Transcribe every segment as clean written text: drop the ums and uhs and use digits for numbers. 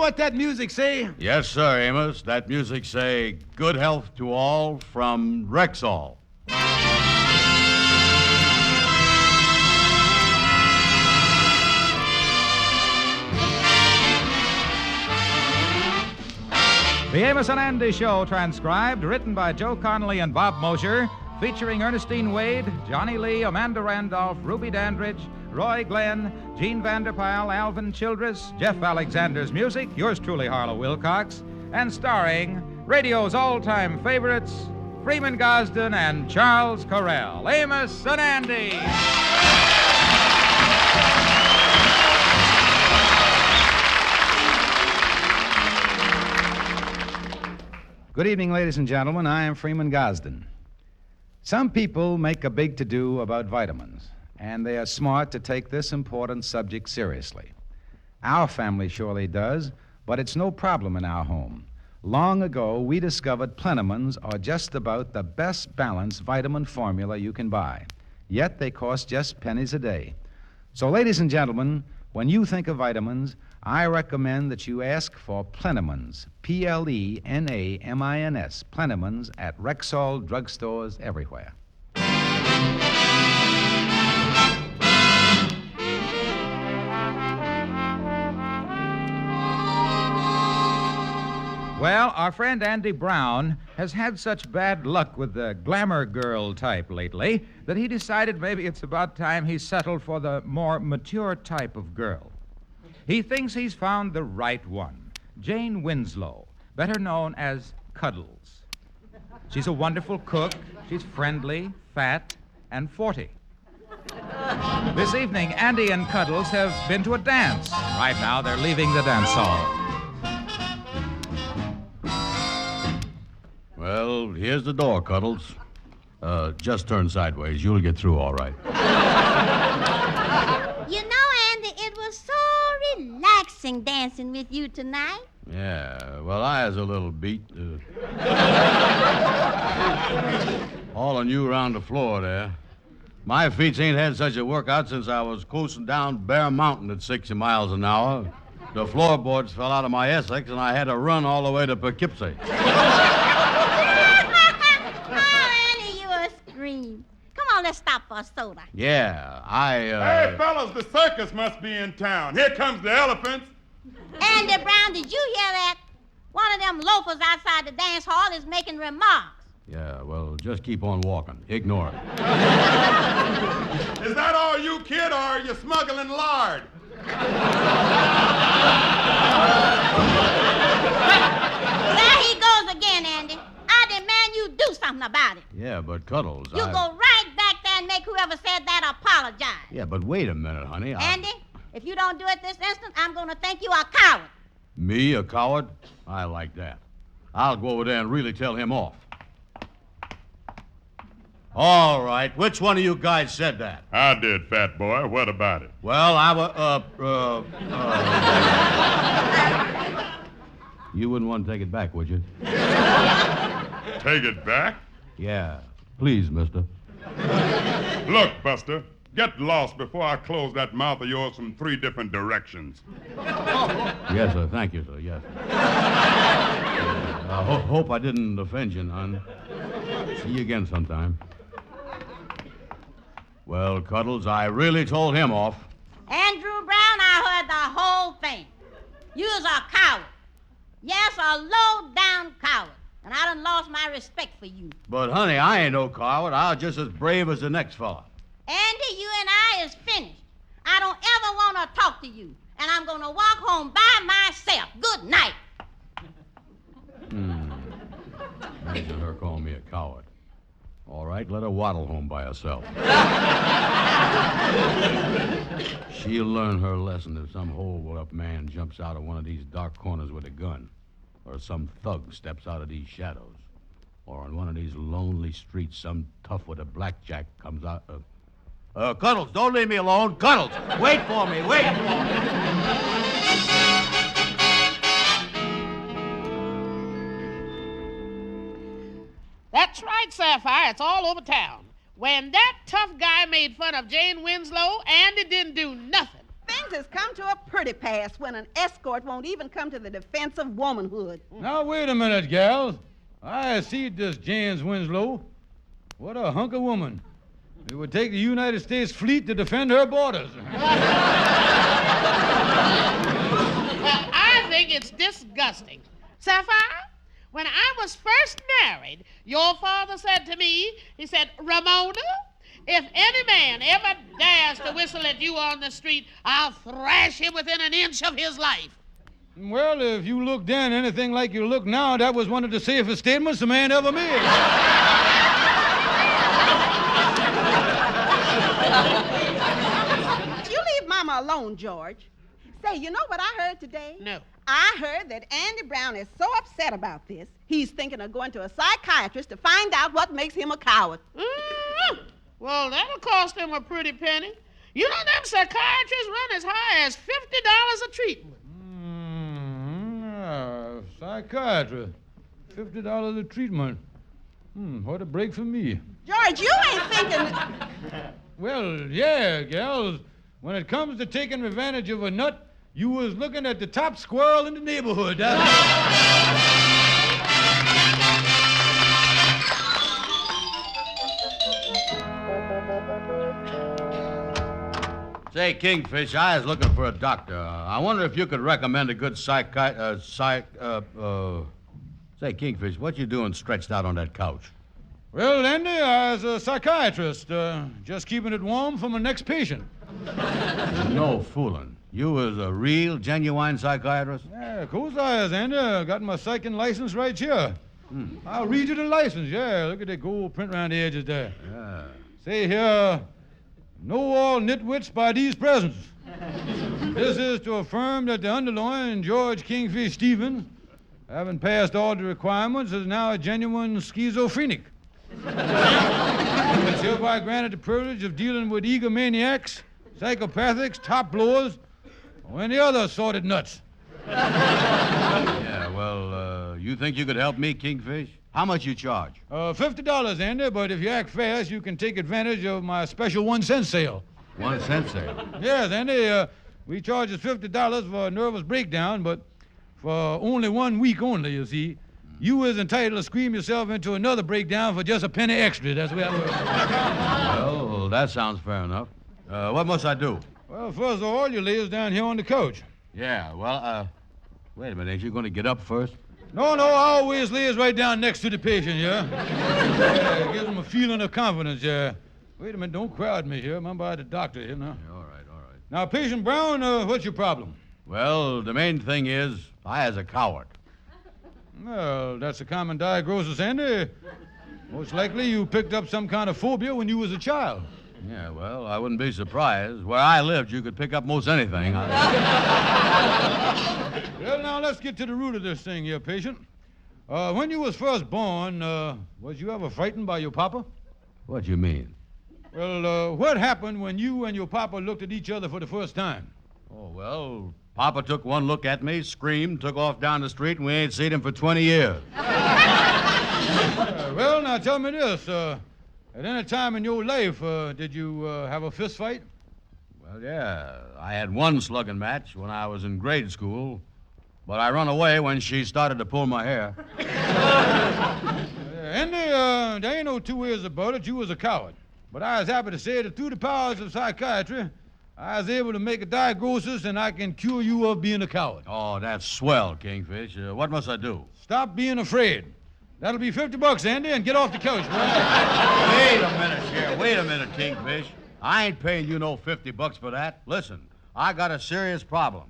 what that music say? Yes, sir, Amos. That music say, good health to all from Rexall. The Amos and Andy Show, transcribed, written by Joe Connolly and Bob Mosher, featuring Ernestine Wade, Johnny Lee, Amanda Randolph, Ruby Dandridge, Roy Glenn, Gene Vanderpyle, Alvin Childress, Jeff Alexander's music, yours truly, Harlow Wilcox, and starring radio's all-time favorites, Freeman Gosden and Charles Correll. Amos and Andy. Good evening, ladies and gentlemen. I am Freeman Gosden. Some people make a big to-do about vitamins, and they are smart to take this important subject seriously. Our family surely does, but it's no problem in our home. Long ago, we discovered Plenamins are just about the best balanced vitamin formula you can buy, yet they cost just pennies a day. So, ladies and gentlemen, when you think of vitamins, I recommend that you ask for Plenamins, Plenamins, Plenamins at Rexall drugstores everywhere. Well, our friend Andy Brown has had such bad luck with the glamour girl type lately that he decided maybe it's about time he settled for the more mature type of girl. He thinks he's found the right one, Jane Winslow, better known as Cuddles. She's a wonderful cook, she's friendly, fat, and 40. This evening, Andy and Cuddles have been to a dance. Right now, they're leaving the dance hall. Well, here's the door, Cuddles. Just turn sideways. You'll get through all right. You know, Andy, it was so relaxing dancing with you tonight. Yeah, well, I was a little beat. All on you around the floor there. My feet ain't had such a workout since I was coasting down Bear Mountain at 60 miles an hour. The floorboards fell out of my Essex, and I had to run all the way to Poughkeepsie. Come on, let's stop for a soda. Yeah, Hey, fellas, the circus must be in town. Here comes the elephants. Andy Brown, did you hear that? One of them loafers outside the dance hall is making remarks. Yeah, well, just keep on walking. Ignore it. Is that all you, kid, or are you smuggling lard? There he goes again, Andy. I demand you do something about it. Yeah, but Cuddles, You go right back there and make whoever said that apologize. Yeah, but wait a minute, honey. Andy, if you don't do it this instant, I'm going to think you a coward. Me, a coward? I like that. I'll go over there and really tell him off. All right, which one of you guys said that? I did, fat boy. What about it? Well, you wouldn't want to take it back, would you? Take it back? Yeah, please, mister. Look, Buster, get lost before I close that mouth of yours from 3 different directions. Yes, sir. Thank you, sir. Yes. I hope I didn't offend you, hon. See you again sometime. Well, Cuddles, I really told him off. Andrew Brown, I heard the whole thing. You's a coward. Yes, a low-down coward. And I done lost my respect for you. But, honey, I ain't no coward. I'm just as brave as the next fella. Andy, you and I is finished. I don't ever want to talk to you. And I'm going to walk home by myself. Good night. Imagine her calling me a coward. All right, let her waddle home by herself. She'll learn her lesson if some hole-up man jumps out of one of these dark corners with a gun, or some thug steps out of these shadows, or on one of these lonely streets some tough with a blackjack comes out of... Cuddles, don't leave me alone. Cuddles, wait for me, wait for me. That's right, Sapphire. It's all over town. When that tough guy made fun of Jane Winslow, Andy didn't do nothing. Bingo! has come to a pretty pass when an escort won't even come to the defense of womanhood. Now, wait a minute, gals. I see this James Winslow. What a hunk of woman. It would take the United States fleet to defend her borders. I think it's disgusting. Sapphire, when I was first married, your father said to me, he said, Ramona, if any man ever dares to whistle at you on the street, I'll thrash him within an inch of his life. Well, if you look then anything like you look now, that was one of the safest statements a man ever made. You leave Mama alone, George. Say, you know what I heard today? No. I heard that Andy Brown is so upset about this, he's thinking of going to a psychiatrist to find out what makes him a coward. Well, that'll cost him a pretty penny. You know them psychiatrists run as high as $50 a treatment. Psychiatrist. $50 a treatment. What a break for me. George, you ain't thinking... Well, yeah, gals. When it comes to taking advantage of a nut, you was looking at the top squirrel in the neighborhood. Say, Kingfish, I was looking for a doctor. I wonder if you could recommend a good Say, Kingfish, what you doing stretched out on that couch? Well, Andy, I was a psychiatrist, just keeping it warm for my next patient. No fooling. You was a real, genuine psychiatrist? Yeah, of course I is, Andy. I got my psyching license right here. I'll read you the license, yeah. Look at that gold print around the edges there. Yeah. Say here, know all nitwits by these presents. This is to affirm that the underlying George Kingfish Stevens, having passed all the requirements, is now a genuine schizophrenic. It's hereby granted the privilege of dealing with egomaniacs, psychopathics, top blowers, or any other assorted nuts. Yeah, well, you think you could help me, Kingfish? How much you charge? $50, Andy, but if you act fast, you can take advantage of my special 1 cent sale. 1 cent sale? Yes, Andy, we charge us $50 for a nervous breakdown, but for only 1 week only, you see. You is entitled to scream yourself into another breakdown for just a penny extra. That's the way I work. Well, that sounds fair enough. What must I do? Well, first of all, you lay us down here on the couch. Yeah, well, wait a minute. Ain't you going to get up first? No, I always lay us right down next to the patient, yeah? Yeah, it gives them a feeling of confidence, yeah. Wait a minute, don't crowd me here. Remember, I'm the doctor here now. Yeah, all right. Now, Patient Brown, what's your problem? Well, the main thing is, I is a coward. Well, that's a common diagnosis, Andy. Most likely you picked up some kind of phobia when you was a child. Yeah, well, I wouldn't be surprised. Where I lived, you could pick up most anything. Well, now, let's get to the root of this thing here, patient. When you was first born, was you ever frightened by your papa? What you mean? Well, what happened when you and your papa looked at each other for the first time? Oh, well, Papa took one look at me, screamed, took off down the street, and we ain't seen him for 20 years. Well, now, tell me this. At any time in your life, did you have a fist fight? Well, yeah, I had one slugging match when I was in grade school, but I run away when she started to pull my hair. Andy, there ain't no two ways about it. You was a coward. But I was happy to say that through the powers of psychiatry, I was able to make a diagnosis and I can cure you of being a coward. Oh, that's swell, Kingfish. What must I do? Stop being afraid. That'll be $50, Andy, and get off the couch, boy. Wait a minute, Kingfish. I ain't paying you no $50 for that. Listen, I got a serious problem.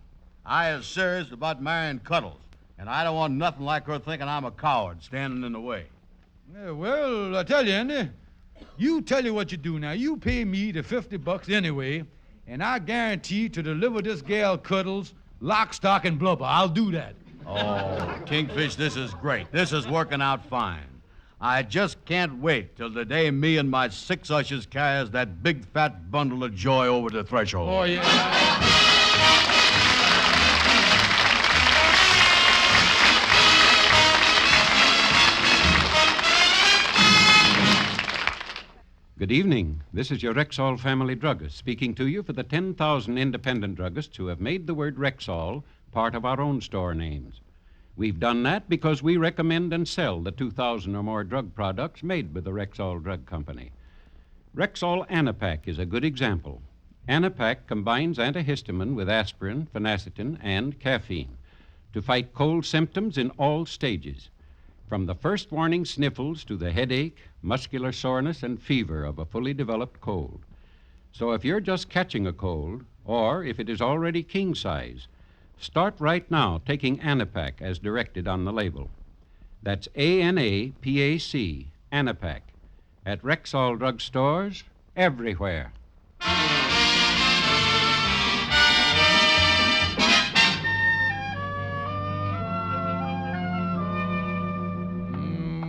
I is serious about marrying Cuddles, and I don't want nothing like her thinking I'm a coward standing in the way. Yeah, well, I tell you, Andy, you tell you what you do now. You pay me the $50 anyway, and I guarantee to deliver this gal Cuddles lock, stock, and blubber. I'll do that. Oh, Kingfish, this is great. This is working out fine. I just can't wait till the day me and my 6 ushers carries that big fat bundle of joy over the threshold. Oh, yeah. Good evening. This is your Rexall family druggist speaking to you for the 10,000 independent druggists who have made the word Rexall part of our own store names. We've done that because we recommend and sell the 2,000 or more drug products made by the Rexall Drug Company. Rexall Anapac is a good example. Anapac combines antihistamine with aspirin, phenacetin, and caffeine to fight cold symptoms in all stages, from the first warning sniffles to the headache, muscular soreness, and fever of a fully developed cold. So if you're just catching a cold, or if it is already king size, start right now taking Anapac as directed on the label. That's ANAPAC, Anapac, at Rexall drug stores everywhere.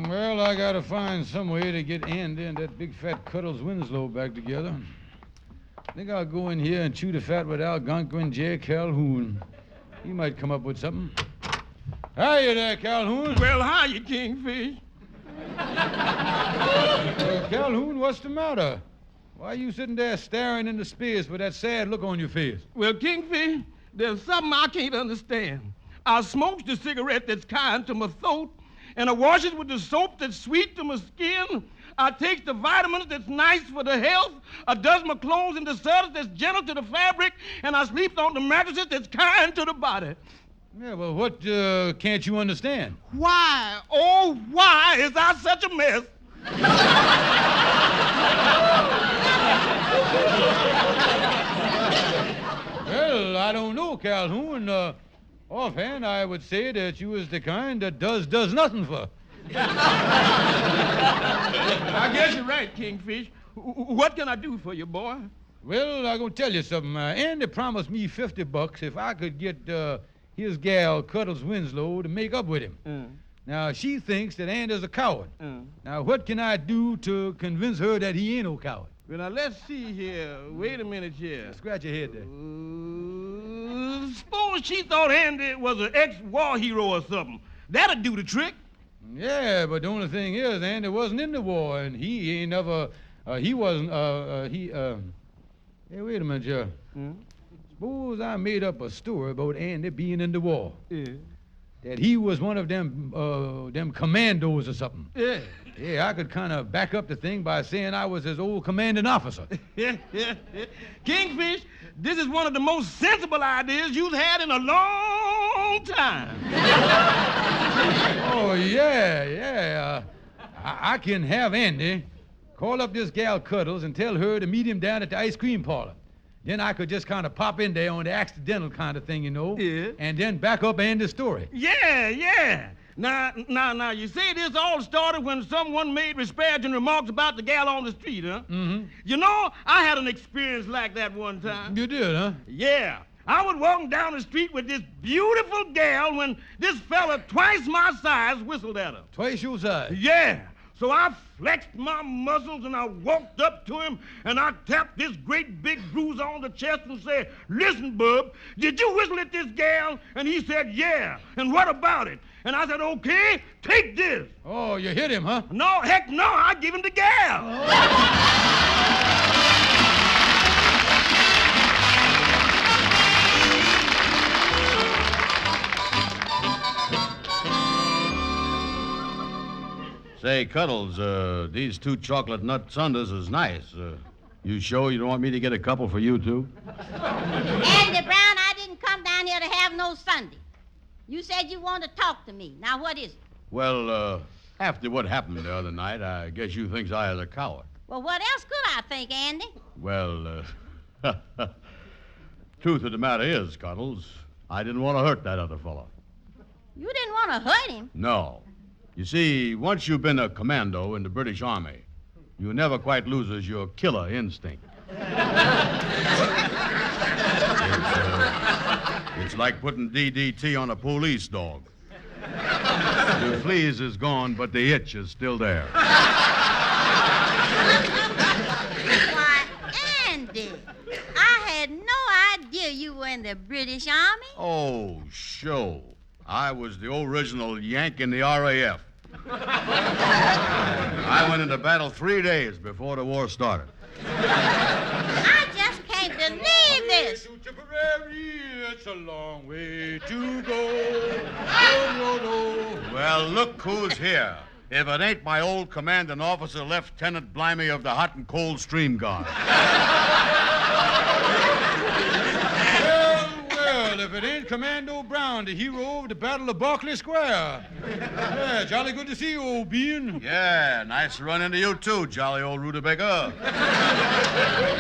Well, I gotta find some way to get Andy and that big fat Cuddles Winslow back together. I think I'll go in here and chew the fat with Algonquin J. Calhoun. He might come up with something. Hiya there, Calhoun. Well, hiya, Kingfish. Calhoun, what's the matter? Why are you sitting there staring into space with that sad look on your face? Well, Kingfish, there's something I can't understand. I smokes the cigarette that's kind to my throat, and I wash it with the soap that's sweet to my skin. I takes the vitamins that's nice for the health. I does my clothes in the service that's gentle to the fabric, and I sleeps on the mattresses that's kind to the body. Yeah, well, what can't you understand? Why, oh, why is I such a mess? Well, I don't know, Calhoun. Offhand, I would say that you is the kind that does nothing for. I guess you're right, Kingfish. What can I do for you, boy? Well, I'm going to tell you something. Andy promised me $50 if I could get his gal, Cuddles Winslow, to make up with him. Now, she thinks that Andy's a coward. Now, what can I do to convince her that he ain't no coward? Well, now, let's see here. Wait a minute here. Scratch your head there. Suppose she thought Andy was an ex-war hero or something. That'd do the trick. Yeah, but the only thing is, Andy wasn't in the war, and he ain't never, hey, wait a minute, Joe. Suppose I made up a story about Andy being in the war. Yeah. That he was one of them commandos or something. Yeah. Yeah, I could kind of back up the thing by saying I was his old commanding officer. Kingfish, this is one of the most sensible ideas you've had in a long time. Oh, yeah. I can have Andy call up this gal Cuddles and tell her to meet him down at the ice cream parlor. Then I could just kind of pop in there on the accidental kind of thing, you know. Yeah. And then back up Andy's story. Yeah. Now, you say this all started when someone made disparaging remarks about the gal on the street, huh? Mm-hmm. You know, I had an experience like that one time. You did, huh? Yeah. I was walking down the street with this beautiful gal when this fella twice my size whistled at her. Twice your size? Yeah. So I flexed my muscles and I walked up to him and I tapped this great big bruise on the chest and said, "Listen, bub, did you whistle at this gal?" And he said, "Yeah. And what about it?" And I said, "Okay, take this." Oh, you hit him, huh? No, heck no, I give him the gal. Say, Cuddles, these 2 chocolate nut sundaes is nice. You sure you don't want me to get a couple for you, too? Andy Brown, I didn't come down here to have no Sunday. You said you wanted to talk to me. Now, what is it? Well, after what happened the other night, I guess you thinks I was a coward. Well, what else could I think, Andy? Well, truth of the matter is, Cuddles, I didn't want to hurt that other fellow. You didn't want to hurt him. No. You see, once you've been a commando in the British Army, you never quite loses your killer instinct. It's like putting DDT on a police dog. The fleas is gone, but the itch is still there. Why, Andy, I had no idea you were in the British Army. Oh, sure. I was the original Yank in the RAF. I went into battle 3 days before the war started. I just can't believe this. To Tipperary, it's a long way to go. Oh, no, no. Well, look who's here. If it ain't my old commanding officer, Lieutenant Blimey of the Hot and Cold Stream Guard. Well, if it ain't Commando Brown, the hero of the Battle of Berkeley Square. Yeah, jolly good to see you, old bean. Yeah, nice to run into you, too, jolly old rutabaga.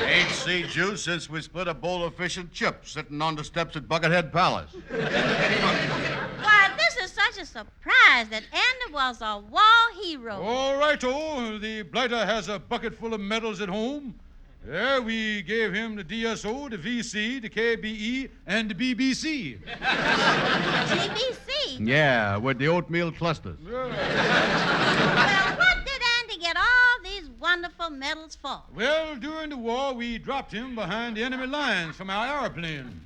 Ain't seen you since we split a bowl of fish and chips sitting on the steps at Buckethead Palace. Why, this is such a surprise that Andy was a war hero. All right-o. The blighter has a bucket full of medals at home. Yeah, we gave him the DSO, the VC, the KBE, and the BBC. GBC? Yeah, with the oatmeal clusters. Well, what did Andy get all these wonderful medals for? Well, during the war, we dropped him behind the enemy lines from our airplane.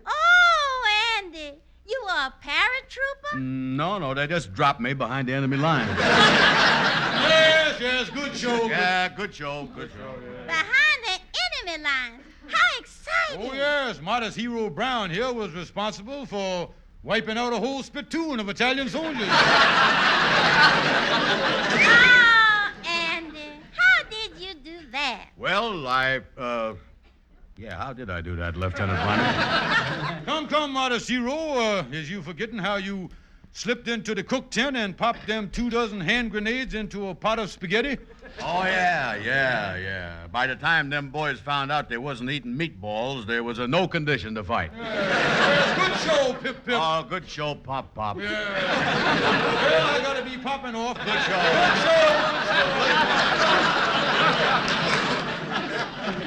Oh, Andy, you were a paratrooper? No, they just dropped me behind the enemy lines. Yes, good show. Yeah, good show. Behind the enemy lines? How exciting! Oh, yes, modest hero Brown here was responsible for wiping out a whole spittoon of Italian soldiers. Oh, Andy, how did you do that? Well, how did I do that, Lieutenant Blimey? Come, modest hero. Is you forgetting how you slipped into the cook tent and popped them 24 hand grenades into a pot of spaghetti? Oh, yeah. By the time them boys found out they wasn't eating meatballs, there was no condition to fight. Good show, Pip. Oh, good show, Pop. Yeah. Well, I gotta be popping off. Good show.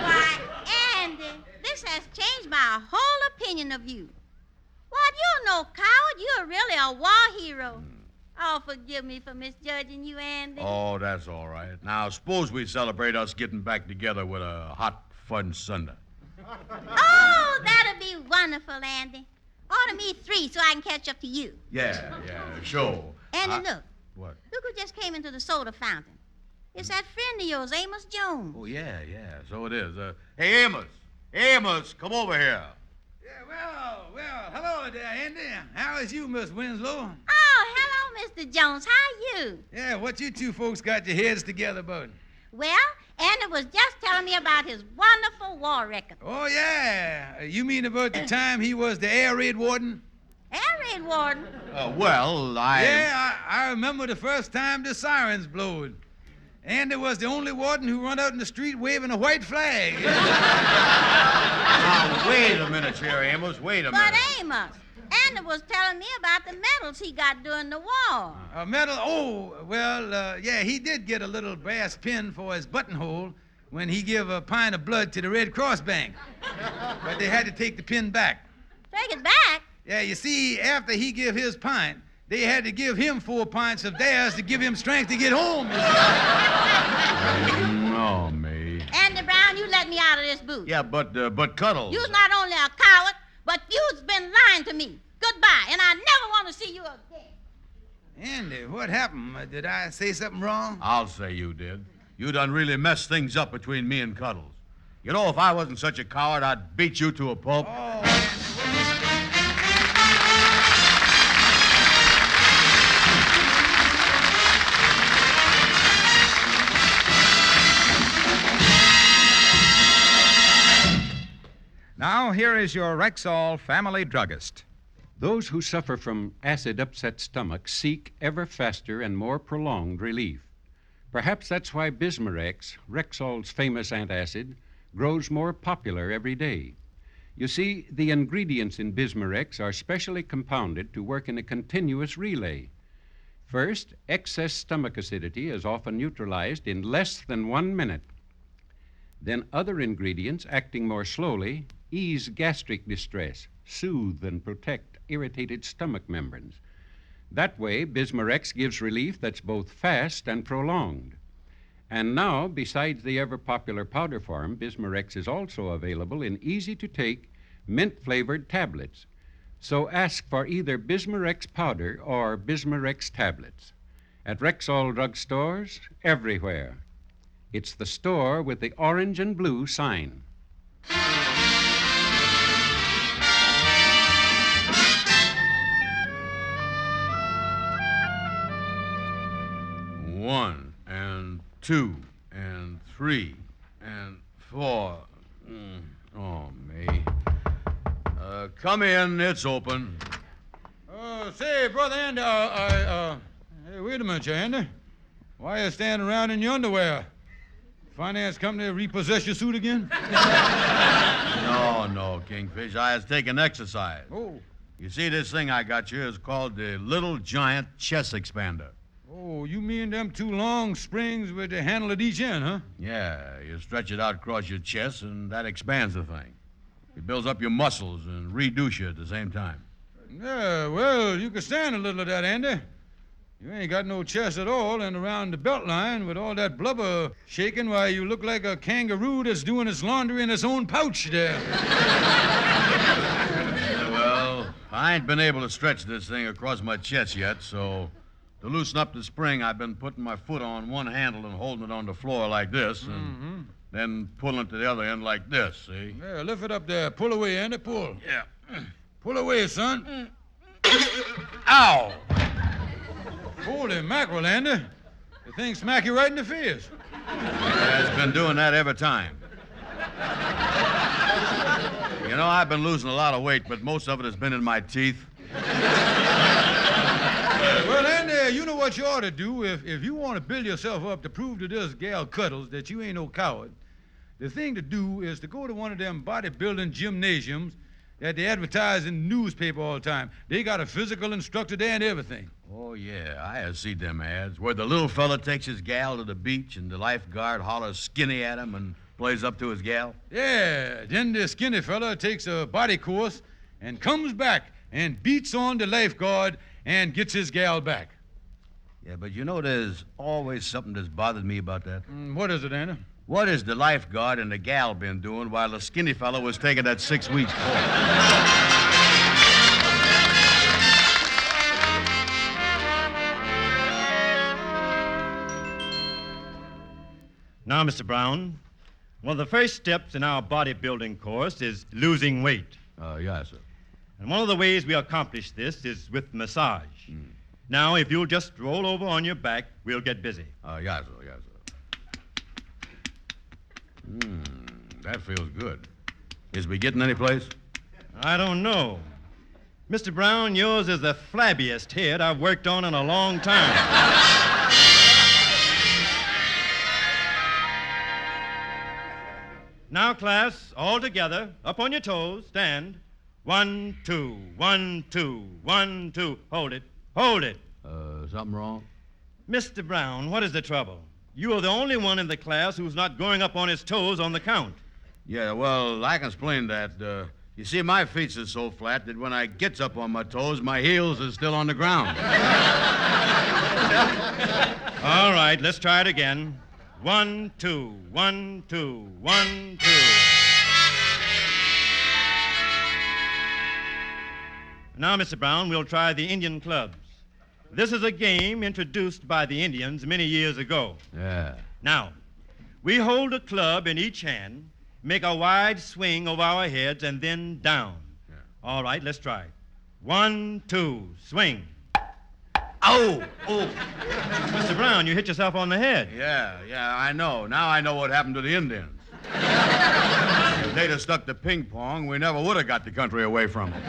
Why, Andy, this has changed my whole opinion of you. What, you're no coward. You're really a war hero. Oh, forgive me for misjudging you, Andy. Oh, that's all right. Now, suppose we celebrate us getting back together with a hot, fun Sunday. Oh, that'd be wonderful, Andy. Order me 3 so I can catch up to you. Yeah, sure. Andy, look. What? Look who just came into the soda fountain. It's that friend of yours, Amos Jones. Oh, yeah, so it is. Hey, Amos, come over here. Yeah, well, hello there, Andy. How is you, Miss Winslow? Oh, hello, Mr. Jones. How are you? Yeah, what you two folks got your heads together about? Well, Andy was just telling me about his wonderful war record. Oh, yeah. You mean about the time he was the air raid warden? Air raid warden? Yeah, I remember the first time the sirens blowed. Andy was the only warden who run out in the street waving a white flag. Now, wait a minute here, Amos. Wait a minute. But Amos, Andy was telling me about the medals he got during the war. A medal? Oh, well, he did get a little brass pin for his buttonhole when he gave a pint of blood to the Red Cross Bank. But they had to take the pin back. Take it back? Yeah, you see, after he gave his pint, they had to give him 4 pints of theirs to give him strength to get home. No, me. Andy Brown, you let me out of this booth. Yeah, but Cuddles. You's not only a coward, but you's been lying to me. Goodbye, and I never want to see you again. Andy, what happened? Did I say something wrong? I'll say you did. You done really messed things up between me and Cuddles. You know, if I wasn't such a coward, I'd beat you to a pulp. Now, here is your Rexall family druggist. Those who suffer from acid upset stomachs seek ever faster and more prolonged relief. Perhaps that's why Bismarex, Rexall's famous antacid, grows more popular every day. You see, the ingredients in Bismarex are specially compounded to work in a continuous relay. First, excess stomach acidity is often neutralized in less than 1 minute. Then other ingredients, acting more slowly, ease gastric distress, soothe and protect irritated stomach membranes. That way, Bismarex gives relief that's both fast and prolonged. And now, besides the ever-popular powder form, Bismarex is also available in easy-to-take, mint-flavored tablets. So ask for either Bismarex powder or Bismarex tablets. At Rexall drugstores, everywhere. It's the store with the orange and blue sign. One and two and three and four. Oh, me. Come in. It's open. Say, Brother Andy, hey, wait a minute, Andy. Why are you standing around in your underwear? Finance company repossess your suit again? No, Kingfish. I was taking exercise. Oh. You see, this thing I got you is called the Little Giant Chest Expander. Oh, you mean them two long springs with the handle at each end, huh? Yeah, you stretch it out across your chest, and that expands the thing. It builds up your muscles and reduce you at the same time. Yeah, well, you can stand a little of that, Andy. You ain't got no chest at all, and around the belt line with all that blubber shaking, why, you look like a kangaroo that's doing its laundry in its own pouch there. Well, I ain't been able to stretch this thing across my chest yet, so to loosen up the spring, I've been putting my foot on one handle and holding it on the floor like this, and then pulling it to the other end like this, see? Yeah, lift it up there. Pull away, Andy, pull. Yeah. Pull away, son. Ow! Holy mackerel, Andy. The thing smack you right in the face. Yeah, it's been doing that every time. You know, I've been losing a lot of weight, but most of it has been in my teeth. Well, Andy, you know what you ought to do if you want to build yourself up to prove to this gal Cuddles that you ain't no coward. The thing to do is to go to one of them bodybuilding gymnasiums that they advertise in the newspaper all the time. They got a physical instructor there and everything. Oh, yeah, I have seen them ads where the little fella takes his gal to the beach and the lifeguard hollers skinny at him and plays up to his gal. Yeah, then the skinny fella takes a body course and comes back and beats on the lifeguard and gets his gal back. Yeah, but you know there's always something that's bothered me about that. What is it, Andy? What has the lifeguard and the gal been doing while the skinny fella was taking that 6 weeks course? Now, Mr. Brown, one of the first steps in our bodybuilding course is losing weight. Yes, sir. And one of the ways we accomplish this is with massage. Now, if you'll just roll over on your back, we'll get busy. Yes, sir, yes, sir. That feels good. Is we getting any place? I don't know. Mr. Brown, yours is the flabbiest head I've worked on in a long time. Now, class, all together, up on your toes, stand. 1, 2, 1, 2, 1, 2. Hold it, hold it. Something wrong? Mr. Brown, what is the trouble? You are the only one in the class who's not going up on his toes on the count. Yeah, well, I can explain that. You see, my feet are so flat that when I gets up on my toes, my heels is still on the ground. All right, let's try it again. 1, 2, 1, 2, 1, 2. Now, Mr. Brown, we'll try the Indian clubs. This is a game introduced by the Indians many years ago. Yeah. Now, we hold a club in each hand, make a wide swing over our heads, and then down. Yeah. All right, let's try. 1, 2, swing. Oh! Oh! Mr. Brown, you hit yourself on the head. Yeah, I know. Now I know what happened to the Indians. If they'd have stuck to ping pong, we never would have got the country away from them.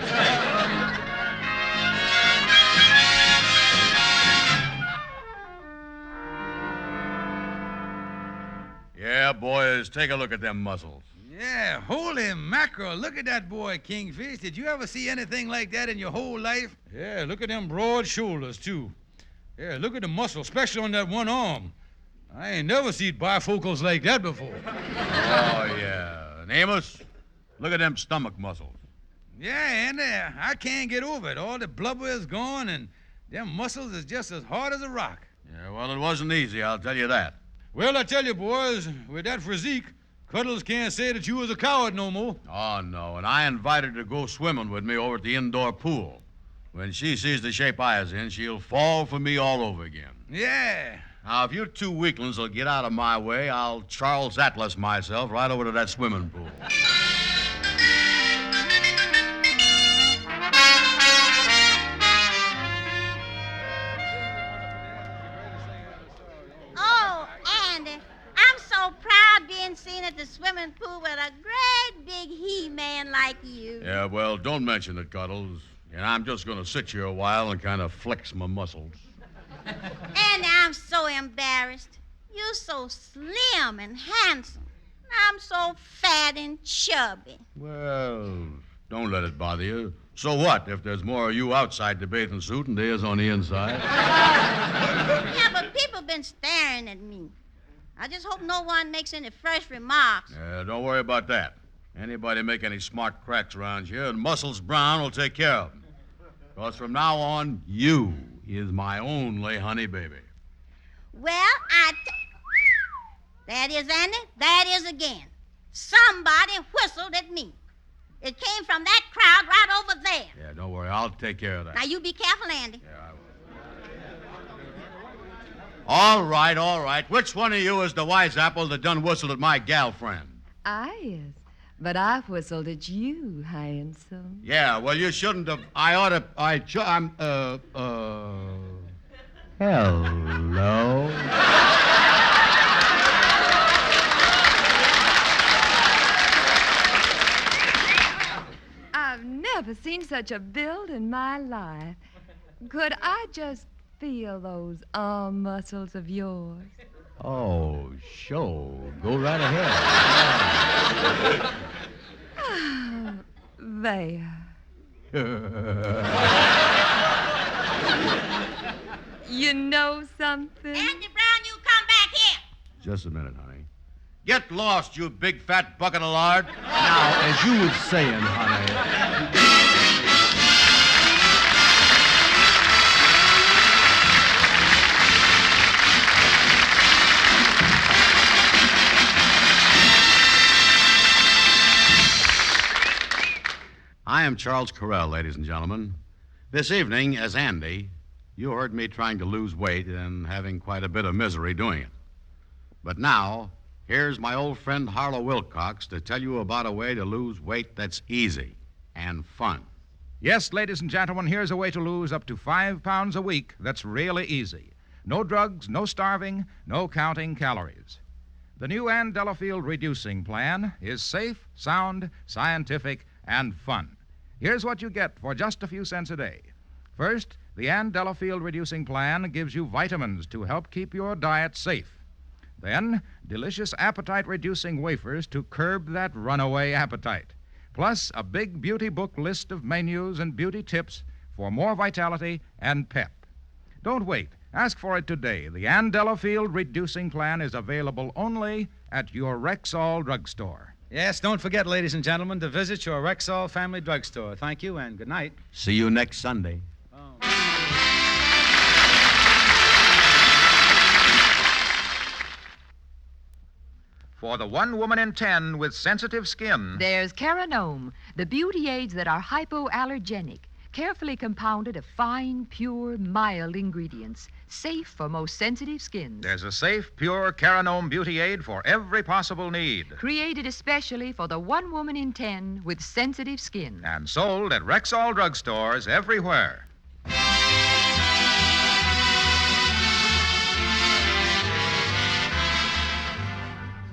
Yeah, boys, take a look at them muscles. Yeah, holy mackerel. Look at that boy, Kingfish. Did you ever see anything like that in your whole life? Yeah, look at them broad shoulders, too. Yeah, look at the muscle, especially on that one arm. I ain't never seen bifocals like that before. Oh, yeah. And Amos, look at them stomach muscles. Yeah, and I can't get over it. All the blubber is gone, and them muscles is just as hard as a rock. Yeah, well, it wasn't easy, I'll tell you that. Well, I tell you, boys, with that physique, Cuddles can't say that you was a coward no more. Oh, no, and I invited her to go swimming with me over at the indoor pool. When she sees the shape I is in, she'll fall for me all over again. Yeah. Now, if you two weaklings will get out of my way, I'll Charles Atlas myself right over to that swimming pool. Oh, Andy, I'm so proud being seen at the swimming pool with a great big he-man like you. Yeah, well, don't mention it, Cuddles. And I'm just going to sit here a while and kind of flex my muscles. Andy, I'm so embarrassed. You're so slim and handsome. I'm so fat and chubby. Well, don't let it bother you. So what if there's more of you outside the bathing suit than there is on the inside? Yeah, but people been staring at me. I just hope no one makes any fresh remarks. Don't worry about that. Anybody make any smart cracks around here, and Muscles Brown will take care of them. Because from now on, you is my only honey baby. Well, that is, Andy, that is again. Somebody whistled at me. It came from that crowd right over there. Yeah, don't worry. I'll take care of that. Now, you be careful, Andy. Yeah, I will. All right. Which one of you is the wise apple that done whistled at my gal friend? I is. But I whistled at you, handsome. Yeah, well, you shouldn't have. Hello? I've never seen such a build in my life. Could I just feel those arm muscles of yours? Oh, sure. Go right ahead. Oh, there. You know something? Andy Brown, you come back here. Just a minute, honey. Get lost, you big fat bucket of lard. Now, as you was saying, honey. I am Charles Carell, ladies and gentlemen. This evening, as Andy, you heard me trying to lose weight and having quite a bit of misery doing it. But now, here's my old friend Harlow Wilcox to tell you about a way to lose weight that's easy and fun. Yes, ladies and gentlemen, here's a way to lose up to 5 pounds a week that's really easy. No drugs, no starving, no counting calories. The new Ann Delafield Reducing Plan is safe, sound, scientific, and fun. Here's what you get for just a few cents a day. First, the Ann Delafield Reducing Plan gives you vitamins to help keep your diet safe. Then, delicious appetite-reducing wafers to curb that runaway appetite. Plus, a big beauty book list of menus and beauty tips for more vitality and pep. Don't wait. Ask for it today. The Ann Delafield Reducing Plan is available only at your Rexall drugstore. Yes, don't forget, ladies and gentlemen, to visit your Rexall Family Drugstore. Thank you and good night. See you next Sunday. For the one woman in 10 with sensitive skin, There's Caranome, the beauty aids that are hypoallergenic, carefully compounded of fine, pure, mild ingredients, safe for most sensitive skins. there's a safe, pure Caranome beauty aid for every possible need. Created especially for the one woman in 10 with sensitive skin. And sold at Rexall drugstores everywhere.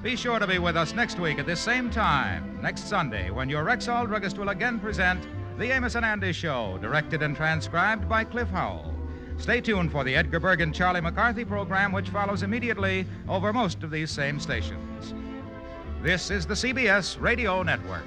Be sure to be with us next week at this same time, next Sunday, when your Rexall druggist will again present The Amos and Andy Show, directed and transcribed by Cliff Howell. Stay tuned for the Edgar Berg and Charlie McCarthy program, which follows immediately over most of these same stations. This is the CBS Radio Network.